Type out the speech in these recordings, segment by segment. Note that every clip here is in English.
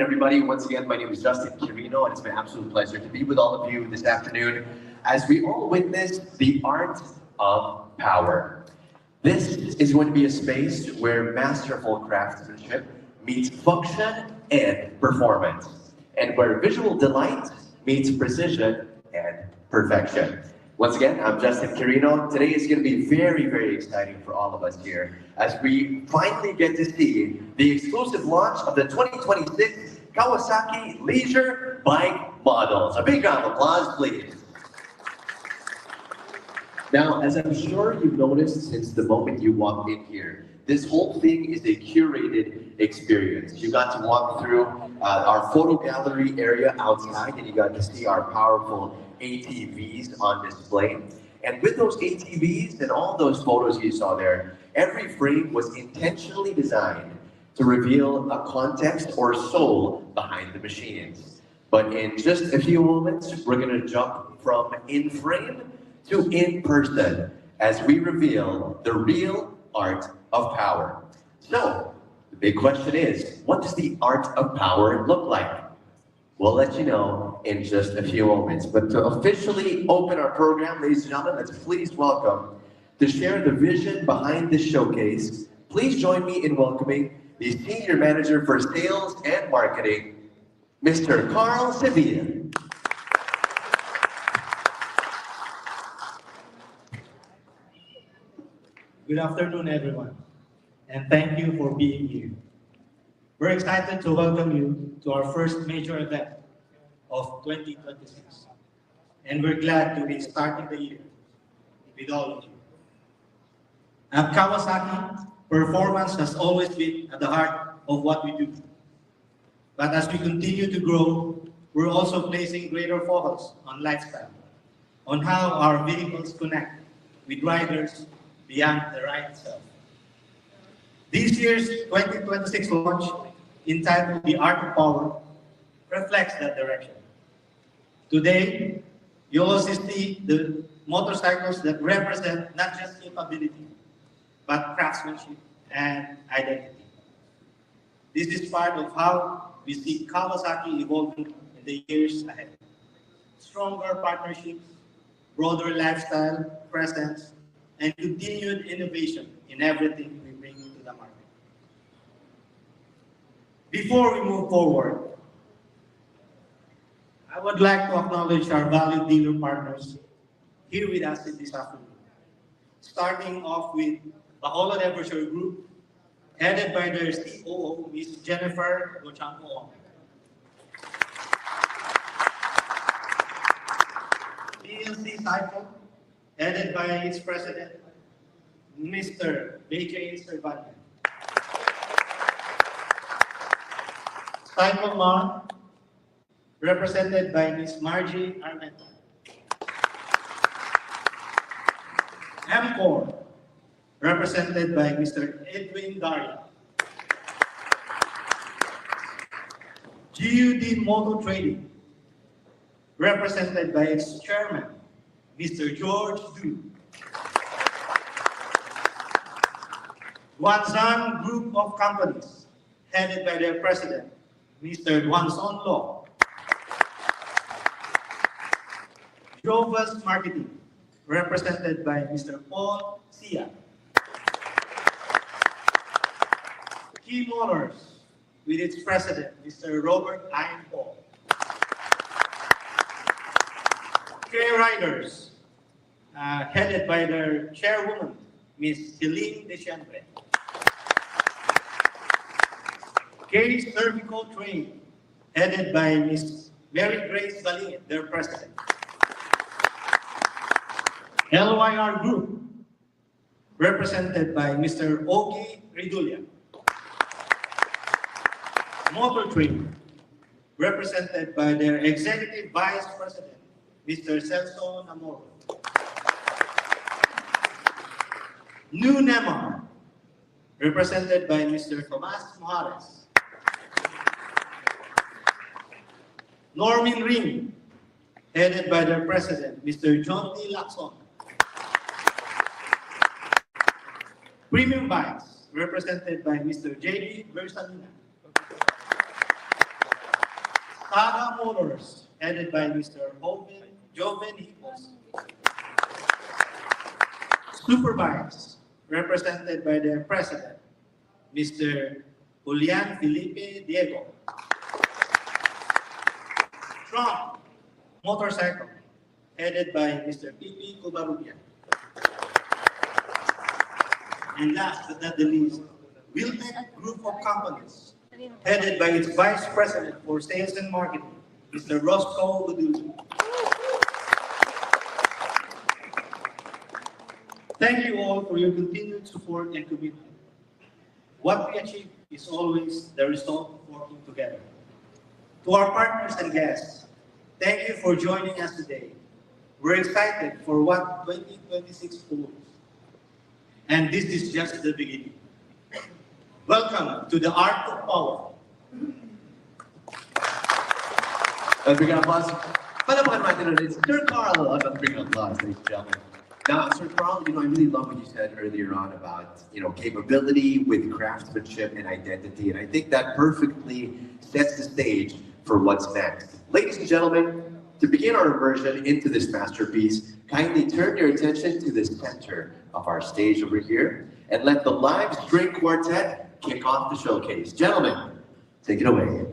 everybody. Once again, my name is Justin Quirino, and it's my absolute pleasure to be with all of you this afternoon as we all witness the art of power. This is going to be a space where masterful craftsmanship meets function and performance, and where visual delight meets precision and perfection. Once again, I'm Justin Quirino. Today is going to be very, very exciting for all of us here as we finally get to see the exclusive launch of the 2026 Kawasaki Leisure Bike models. A big round of applause, please. Now, as I'm sure you've noticed since the moment you walked in here, this whole thing is a curated experience. You got to walk through our photo gallery area outside, and you got to see our powerful ATVs on display. And with those ATVs and all those photos you saw there, every frame was intentionally designed to reveal a context or soul behind the machines. But in just a few moments, we're going to jump from in frame to in person as we reveal the real art of power. So, the big question is, what does the art of power look like? We'll let you know in just a few moments. But to officially open our program, ladies and gentlemen, let's please welcome, to share the vision behind this showcase, please join me in welcoming the Senior Manager for Sales and Marketing, Mr. Carl Sevilla. Good afternoon, everyone, and thank you for being here. We're excited to welcome you to our first major event of 2026, and we're glad to be starting the year with all of you. At Kawasaki, performance has always been at the heart of what we do. But as we continue to grow, we're also placing greater focus on lifestyle, on how our vehicles connect with riders beyond the ride itself. This year's 2026 launch, entitled The Art of Power, reflects that direction. Today, you'll also see the motorcycles that represent not just capability, but craftsmanship and identity. This is part of how we see Kawasaki evolving in the years ahead. Stronger partnerships, broader lifestyle presence, and continued innovation in everything we bring to the market. Before we move forward, I would like to acknowledge our valued dealer partners here with us this afternoon. Starting off with the Holland Evershire Group, headed by their COO, Ms. Jennifer Gochanko. PLC Cycle, headed by its president, Mr. BJ Cervantes. Cycle Mar, represented by Ms. Margie Armenta. MCOR, represented by Mr. Edwin Daria. GUD Motor Trading, represented by its chairman, Mr. George Du. Guanzan Group of Companies, headed by their president, Mr. Guanzon Lo. Jovas Marketing, represented by Mr. Paul Sia. Key Motors, with its president, Mr. Robert Ian Paul. K Riders, headed by their chairwoman, Ms. Helene Deschambre. K Cervical Train, headed by Ms. Mary Grace Balingit, their president. LYR Group, represented by Mr. Ogie Ridulia. Motor Train, represented by their Executive Vice President, Mr. Celso Namoro. New Nemar, represented by Mr. Tomas Mojares. Normin Ring, headed by their president, Mr. John D. Lacson. Premium Bikes, represented by Mr. J.D. Bersalina. Saga Motors, headed by Mr. Joven Hipos. Superbikes, represented by their president, Mr. Julian Felipe Diego. Trump Motorcycle, headed by Mr. Pipi Covarrubian. And last but not the least, Wiltec Group of Companies, headed by its Vice President for Sales and Marketing, Mr. Roscoe Uduzu. Thank you all for your continued support and commitment. What we achieve is always the result of working together. To our partners and guests, thank you for joining us today. We're excited for what 2026 holds. And this is just the beginning. Welcome to the Art of Power. Let's bring applause. Palapakan natin ulit, Sir Carl. Let's bring applause, ladies and gentlemen. Now, Sir Carl, I really love what you said earlier on about, capability with craftsmanship and identity. And I think that perfectly sets the stage for what's next. Ladies and gentlemen, to begin our immersion into this masterpiece, kindly turn your attention to the center of our stage over here and let the live string quartet kick off the showcase. Gentlemen, take it away.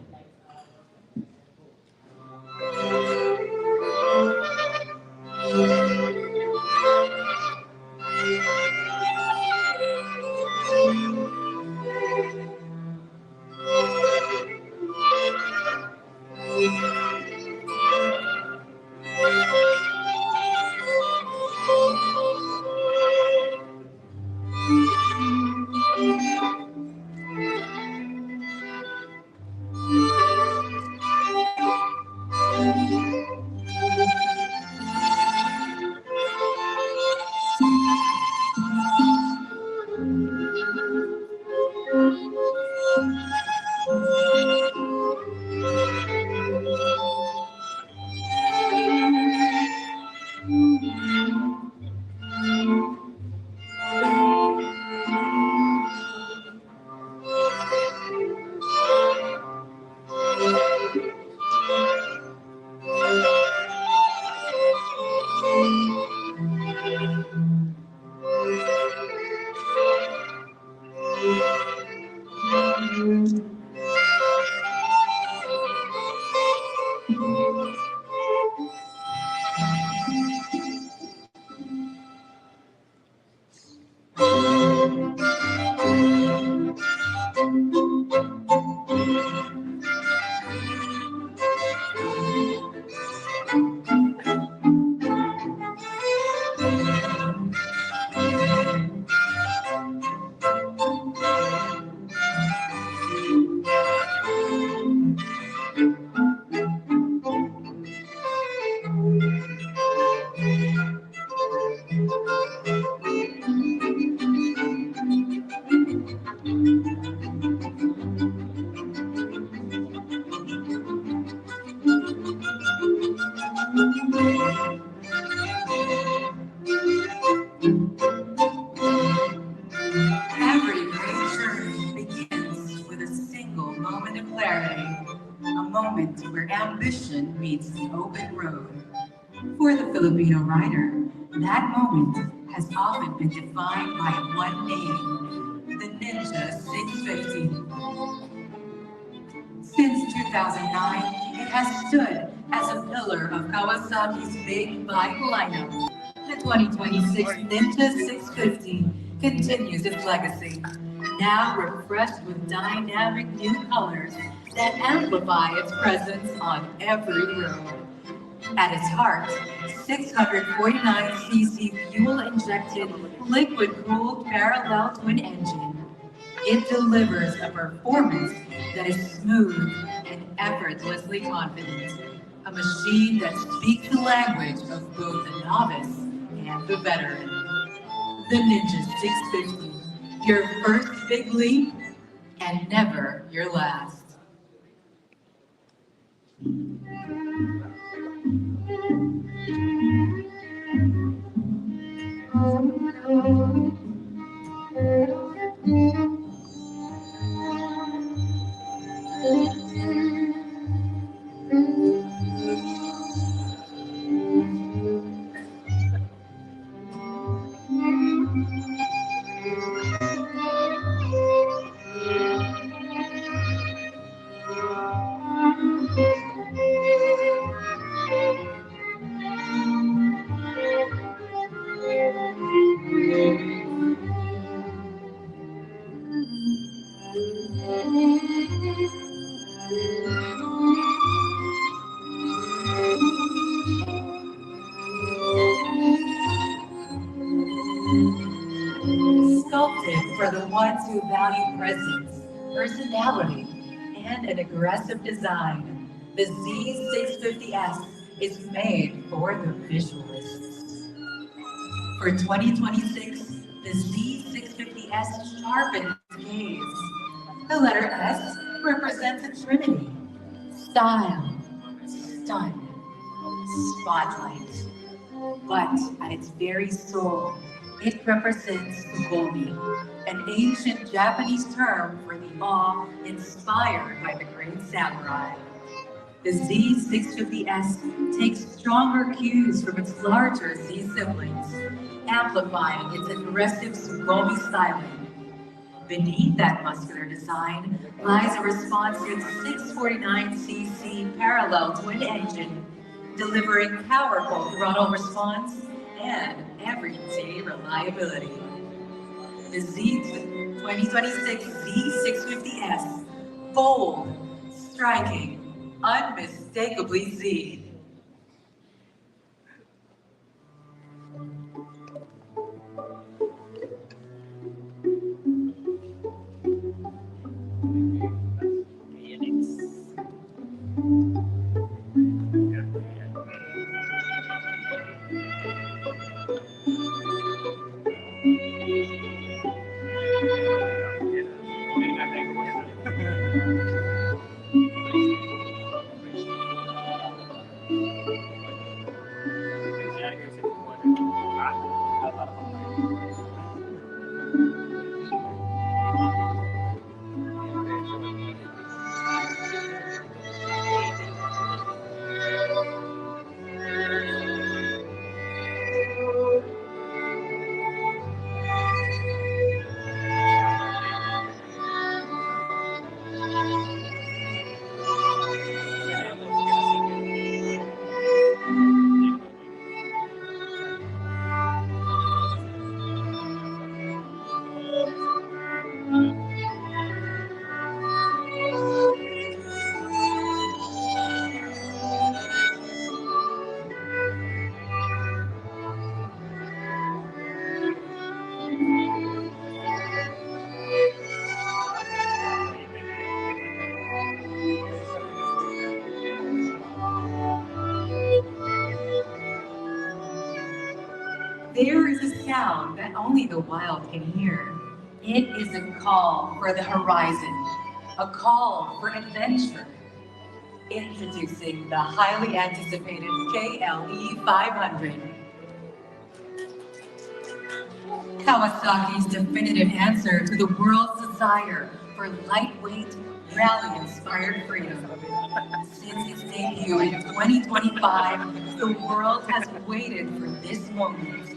Every great journey begins with a single moment of clarity, a moment where ambition meets the open road. For the Filipino rider, that moment has often been defined by one name, the Ninja 650. Since 2009, it has stood as a pillar of Kawasaki's big bike lineup. The 2026 Ninja 650 continues its legacy, now refreshed with dynamic new colors that amplify its presence on every road. At its heart, 649cc fuel-injected, liquid-cooled parallel twin engine. It delivers a performance that is smooth and effortlessly confident. A machine that speaks the language of both the novice and the veteran. The Ninja 650, your first big leap and never your last. presence, personality, and an aggressive design, the Z650S is made for the visualists. For 2026, the Z650S sharpens gaze. The letter S represents a trinity: style, stun, spotlight. But at its very soul, it represents Sugomi, an ancient Japanese term for the awe inspired by the great samurai. The Z650S takes stronger cues from its larger Z siblings, amplifying its aggressive Sugomi styling. Beneath that muscular design lies a responsive 649cc parallel twin engine, delivering powerful throttle response and everyday reliability. The 2026 Z650S, bold, striking, unmistakably Z. There is a sound that only the wild can hear. It is a call for the horizon, a call for adventure. Introducing the highly anticipated KLE 500. Kawasaki's definitive answer to the world's desire for lightweight, rally-inspired freedom. Since its debut in 2025, the world has waited for this moment.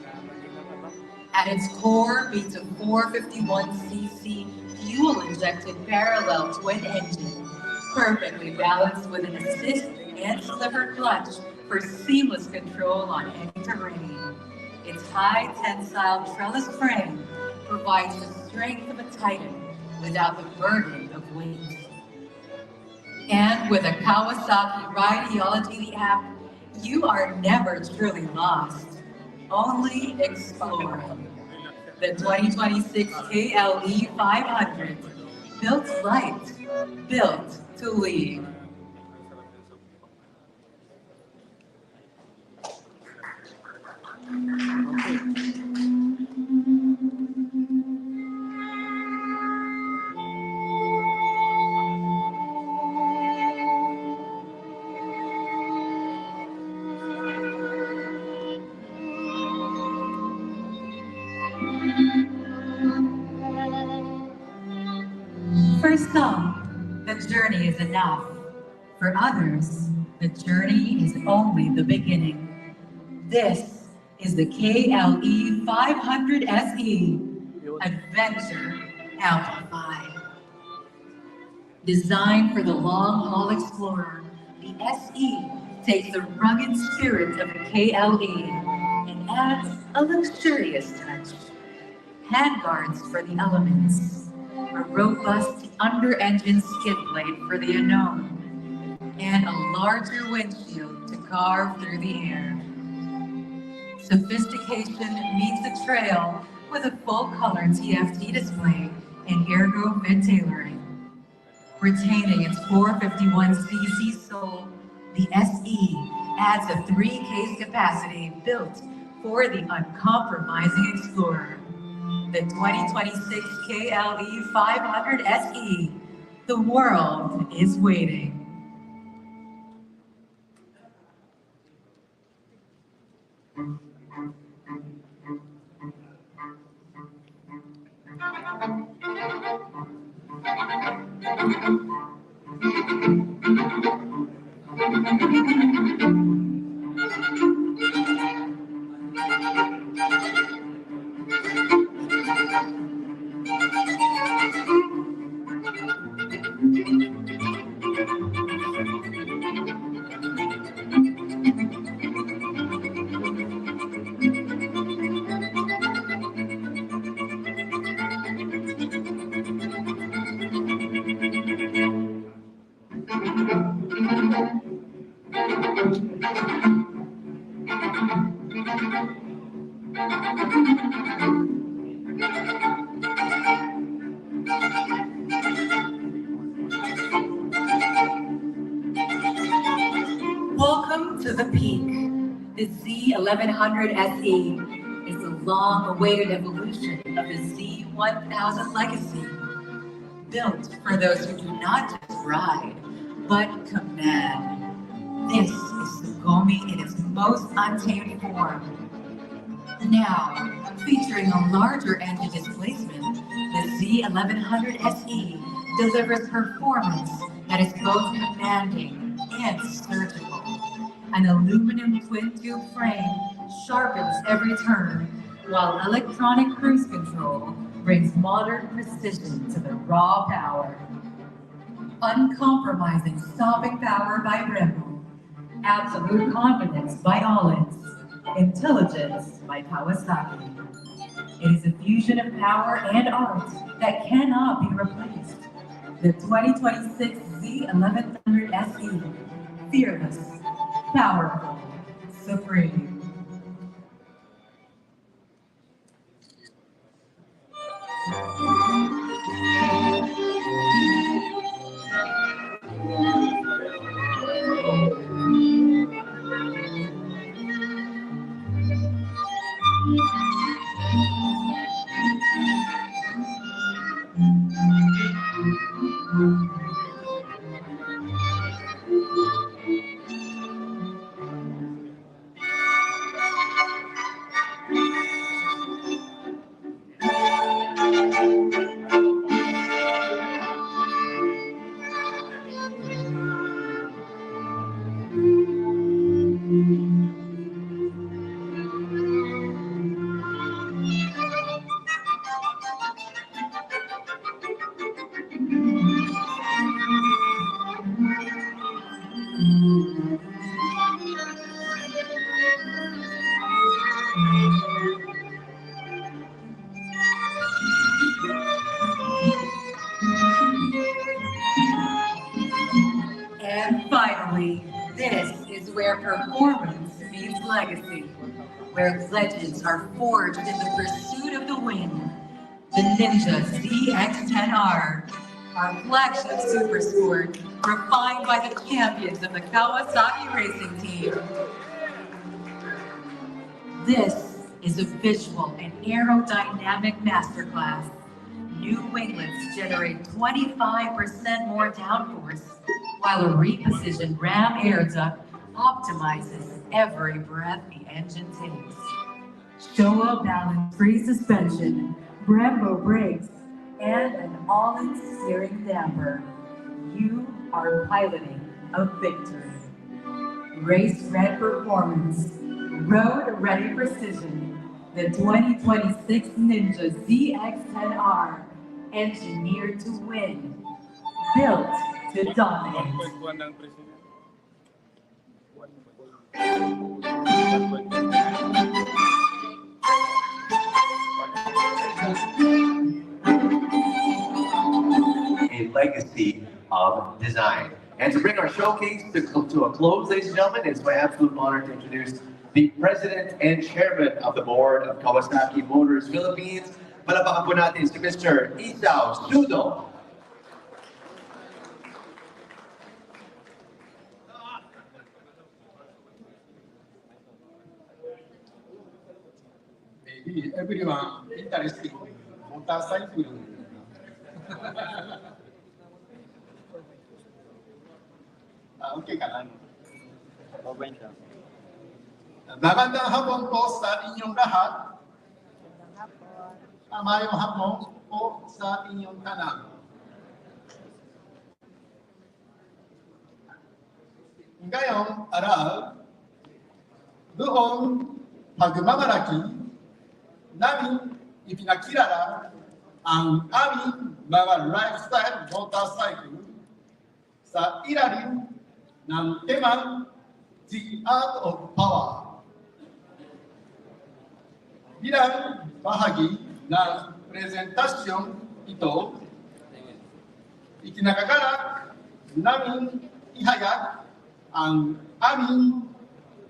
At its core beats a 451cc fuel-injected parallel twin engine, perfectly balanced with an assist and slipper clutch for seamless control on any terrain. Its high tensile trellis frame provides the strength of a titan without the burden of weight. And with a Kawasaki Rideology app, you are never truly lost, only exploring. The 2026 KLE 500, built light, built to lead. For some, the journey is enough. For others, the journey is only the beginning. This is the KLE 500 SE, Adventure Amplified. Designed for the long-haul explorer, the SE takes the rugged spirit of the KLE and adds a luxurious touch. Handguards for the elements, a robust under-engine skid plate for the unknown, and a larger windshield to carve through the air. Sophistication meets the trail with a full-color TFT display and ergo fit tailoring. Retaining its 451cc soul, the SE adds a 3 case capacity built for the uncompromising explorer. The 2026 KLE 500 SE. The world is waiting. Welcome to the peak. The Z1100 SE is the long-awaited evolution of the Z1000 legacy. Built for those who do not just ride, but command. This is Sugomi in its most untamed form. Now, featuring a larger engine displacement, the Z1100 SE delivers performance that is both commanding and surgical. An aluminum twin-tube frame sharpens every turn, while electronic cruise control brings modern precision to the raw power. Uncompromising stopping power by Brembo. Absolute confidence by Ollins. Intelligence by Kawasaki. It is a fusion of power and art that cannot be replaced. The 2026 Z1100 SE. Fearless, powerful, supreme. And finally, this is where performance meets legacy, where legends are forged in the pursuit of the wind. The Ninja ZX-10R, our flagship super sport, refined by the champions of the Kawasaki racing team. This is a visual and aerodynamic masterclass. New winglets generate 25% more downforce, while a repositioned ram air duct optimizes every breath the engine takes. Showa balance-free suspension, Brembo brakes, and an all-in steering damper. You are piloting a victory. Race-red performance, road-ready precision. The 2026 Ninja ZX-10R, engineered to win, built to dominate. A legacy of design. And to bring our showcase to a close, ladies and gentlemen, it's my absolute honor to introduce the President and Chairman of the Board of Kawasaki Motors Philippines, Palapakan po natin si Mr. Isao Sudo. Maybe everyone interested in motorcycle. Okay ka lang. Magandang hapon po sa inyong lahat. Mayong hapon po sa inyong tanan. Ngayong araw, doon pagmamalaki namin ipinakilala ang aming mga lifestyle motorcycle sa ilalim ng temang The Art of Power. Bilang bahagi ng presentasyon ito, ikinagagalak namin ihayag ang aming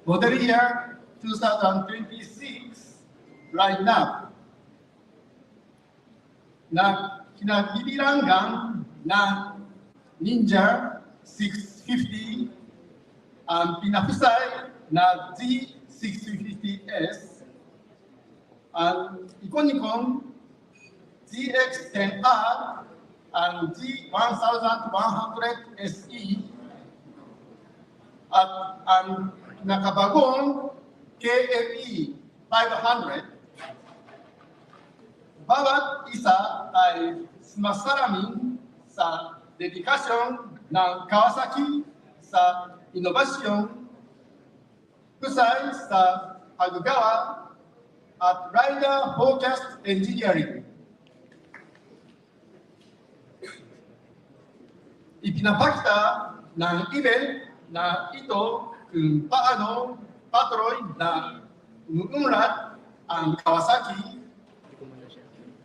Model Year 2026 lineup na kinabibilangan ng Ninja 650, ang pinahusay na G650S, ang ikonikong GX10R, ang G1100SE, at ang nakabagong KLE 500. Bawat isa ay sumasalamin sa dedikasyon ng Kawasaki sa inobasyon, husay sa paggagawa, at rider-focused engineering. Ipinapakita ng event na ito kung paano patuloy na umuunlad ang Kawasaki,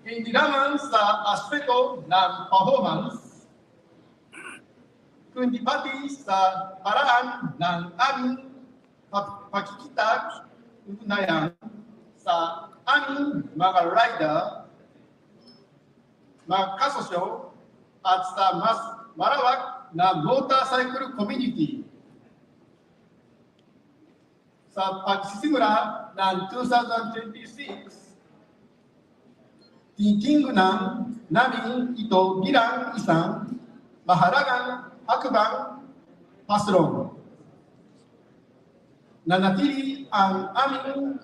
hindi lamang sa aspeto ng performance, kundi pati sa paraan ng aming pakikita-ugnayan sa aming mga rider, mga kasosyo, at sa mas malawak na motorcycle community. Sa pagsisimula ng 2026, tinitingnan namin ito bilang isang mahalagang hakbang paslong. Nanatili ang aming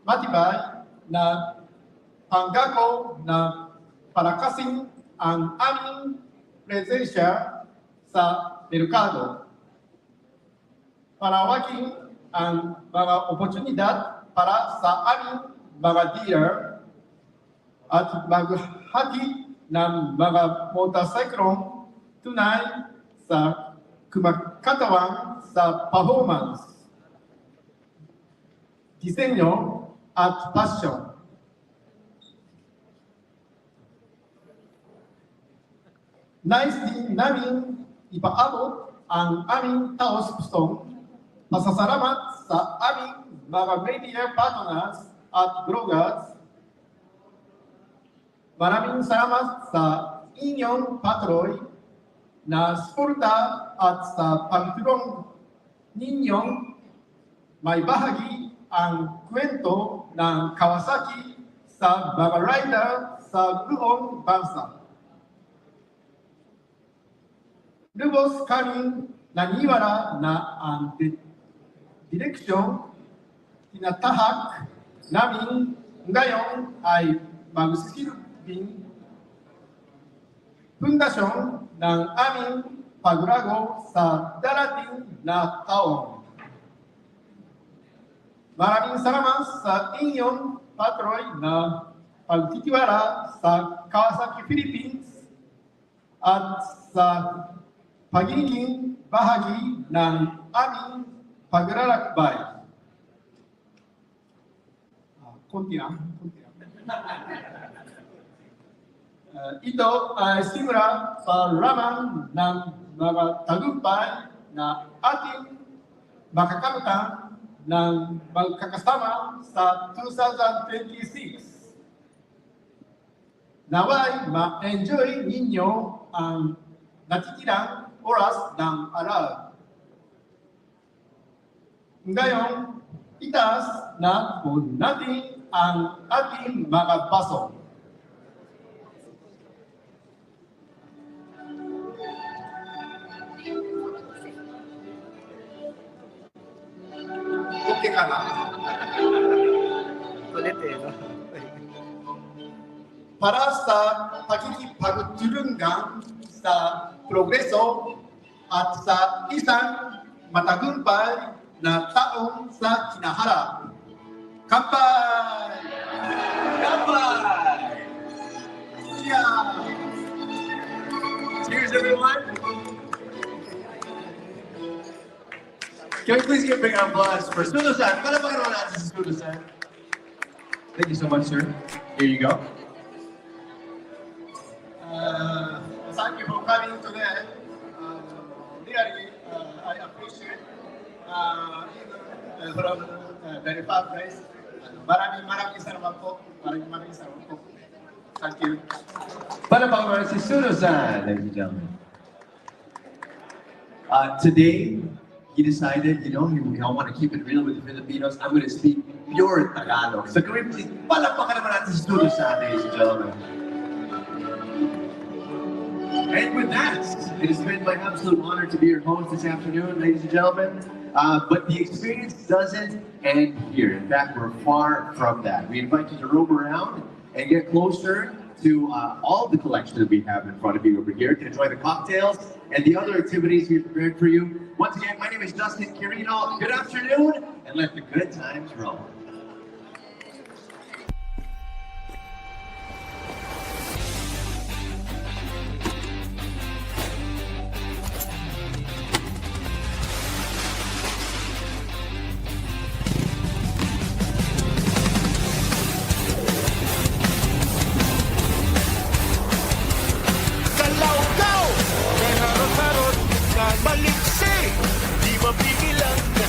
matibay na pangako na palakasin ang aming presensya sa merkado. Palawakin ang mga oportunidad para sa aming mga dealer at maghati ng mga motorcyclong tunay sa kumakatawan sa performance, disenyo, at passion. Nais din namin ipaabot ang aming taos-pustong pasasalamat sa aming mga media partners at bloggers. Maraming salamat sa inyong patuloy na suporta at sa pagtulong ninyong may bahagi ang kwento ng Kawasaki sa mga rider sa buong bansa. Lubos kaming naniwala na ang direksyon tinatahak namin ngayon ay magsilbing pundasyon ng aming paglago sa darating na taon. Maraming salamat sa inyong patuloy na pagtitiwala sa Kawasaki Philippines at sa pagiging bahagi ng aming paglalakbay. Konti lang. Ito ay simula sa lamang ng mga tagumpay na ating makakamtan ng magkakasama sa 2026. Naway ma-enjoy ninyo ang natitirang oras ng araw. Ngayon, itaas na po natin ang ating mga baso. Okay ka na? Kulit eh, no? Para sa pakikipagtulungan sa progreso at sa isang matagumpay na taong sa hinaharap. Kampay! Kampay! Yeah! Cheers, everyone! Can we please give a big applause for Sudo-san? Palapakan naman natin si Sudo-san. Thank you so much, sir. Here you go. Thank you for coming today. Really, I appreciate even from very far place. Maraming salamat po. Maraming salamat po. Thank you. Palapakan naman si Sudo-san, ladies and gentlemen. Today, he decided, you know, I want to keep it real with the Filipinos. I'm going to speak pure Tagalog. So can we please, palapakan naman natin si Sudo-san, ladies and gentlemen. And with that, it has been my absolute honor to be your host this afternoon, ladies and gentlemen. But the experience doesn't end here. In fact, we're far from that. We invite you to roam around and get closer to all the collection that we have in front of you over here, to enjoy the cocktails and the other activities we've prepared for you. Once again, my name is Justin Quirino. Good afternoon, and let the good times roll.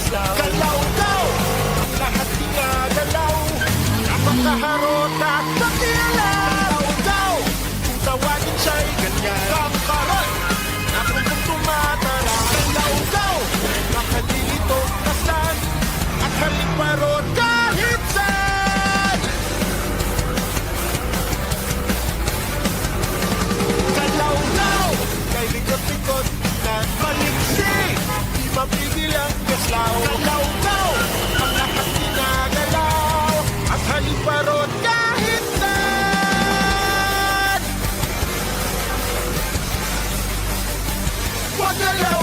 Galaw-gaw, lahat ginagalaw, napakaharot at nakialaw. Galaw-gaw, kung tawagin siya'y ganyan, kakarot, na kung tumatara. Galaw-gaw, nakalilito kasan, at halikmarot kahit saan. Galaw-gaw, kay likot-likot na maliksi, di mapigil ang kaslaw. Galaw-gaw, ang lahat ginagalaw, at haliparot kahit saan. Wag galaw